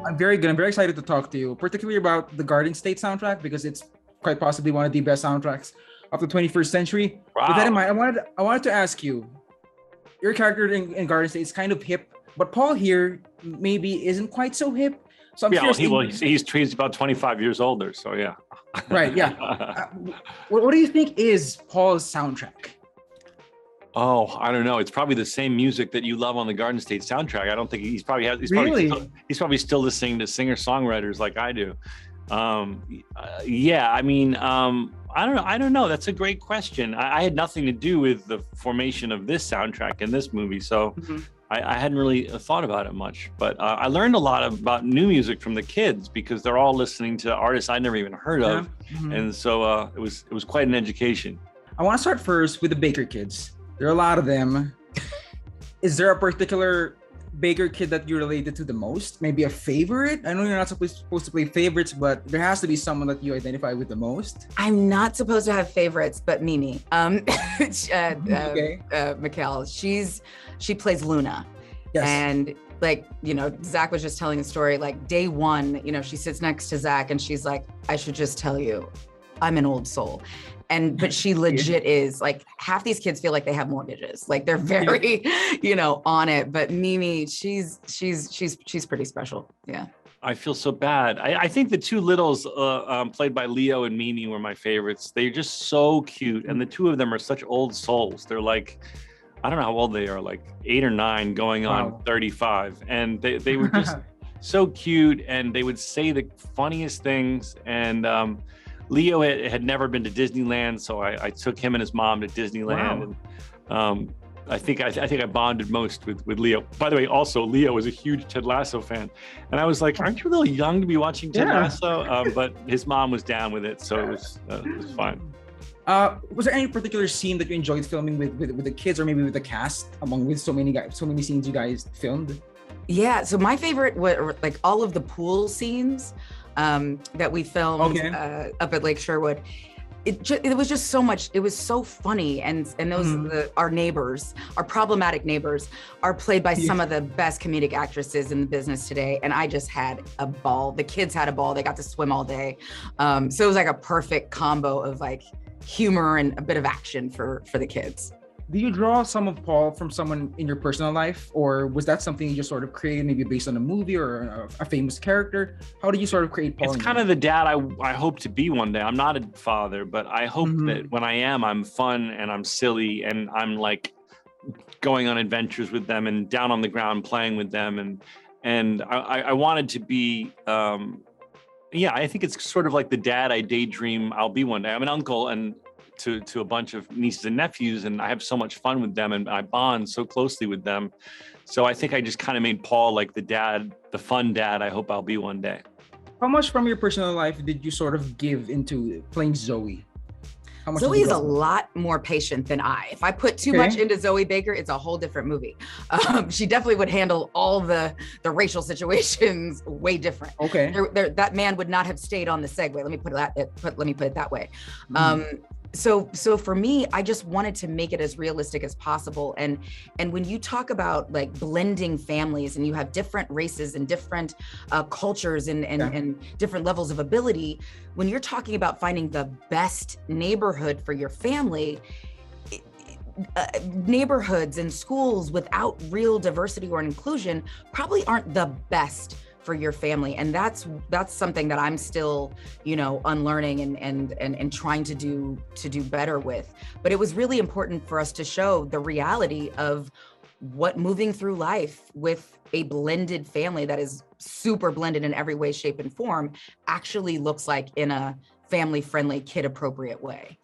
I'm very good. I'm very excited to talk to you, particularly about the Garden State soundtrack because it's quite possibly one of the best soundtracks of the 21st century. With that in Wow. mind, I wanted to ask you, your character in Garden State is kind of hip, but Paul here maybe isn't quite so hip. So I'm Yeah, well, curious. he's about 25 years older, so yeah. Right, yeah. Uh, what do you think is Paul's soundtrack? Oh, I don't know. It's probably the same music that you love on the Garden State soundtrack. I don't think Really? he's probably still listening to singer-songwriters like I do. Yeah, I mean, I don't know. That's a great question. I had nothing to do with the formation of this soundtrack in this movie, so Mhm. I hadn't really thought about it much. But I learned a lot about new music from the kids because they're all listening to artists I never even heard Yeah. of, Mhm. and so it was quite an education. I want to start first with the Baker kids. There are a lot of them. Is there a particular Baker kid that you related to the most? Maybe a favorite? I know you're not supposed to play favorites, but there has to be someone that you identify with the most. I'm not supposed to have favorites, but Mimi, Okay. Mikhail, she plays Luna. Yes. And like, Zach was just telling the story, like day one, she sits next to Zach and she's like, I should just tell you, I'm an old soul. But she legit is. Like, half these kids feel like they have mortgages. Like they're very, on it. But Mimi, she's pretty special. Yeah. I feel so bad. I think the two littles played by Leo and Mimi were my favorites. They're just so cute. And the two of them are such old souls. They're like, I don't know how old they are, like 8 or 9 going on Wow. 35. And they were just so cute. And they would say the funniest things. And Leo had never been to Disneyland. So I took him and his mom to Disneyland. Wow. And I think I bonded most with Leo. By the way, also Leo was a huge Ted Lasso fan, and I was like, "Aren't you a little young to be watching Ted Yeah. Lasso?" But his mom was down with it, so it was fine. Was there any particular scene that you enjoyed filming with the kids, or maybe with the cast, with so many guys, so many scenes you guys filmed? Yeah. So my favorite were like all of the pool scenes that we filmed Okay. up at Lake Sherwood. It was just so much. It was so funny, and those our neighbors, our problematic neighbors, are played by some of the best comedic actresses in the business today. And I just had a ball. The kids had a ball. They got to swim all day, so it was like a perfect combo of like humor and a bit of action for the kids. Do you draw some of Paul from someone in your personal life, or was that something you just sort of created, maybe based on a movie or a famous character? How did you sort of create Paul? It's kind of the dad I hope to be one day. I'm not a father, but I hope that when I am, I'm fun and I'm silly and I'm like going on adventures with them and down on the ground playing with them. And I wanted to be, yeah, I think it's sort of like the dad I daydream I'll be one day. I'm an uncle and to a bunch of nieces and nephews, and I have so much fun with them and I bond so closely with them. So I think I just kind of made Paul like the dad, the fun dad I hope I'll be one day. How much from your personal life did you sort of give into playing Zoe? How much Zoe did is you a go? lot more patient than I. If I put too much into Zoe Baker, it's a whole different movie. She definitely would handle all the racial situations way different. Okay. That man would not have stayed on the Segway. Let me put it that way. So for me, I just wanted to make it as realistic as possible. And when you talk about like blending families and you have different races and different cultures and different levels of ability, when you're talking about finding the best neighborhood for your family, neighborhoods and schools without real diversity or inclusion probably aren't the best for your family. And that's something that I'm still, unlearning and trying to do better with. But it was really important for us to show the reality of what moving through life with a blended family that is super blended in every way, shape, and form actually looks like in a family-friendly, kid-appropriate way.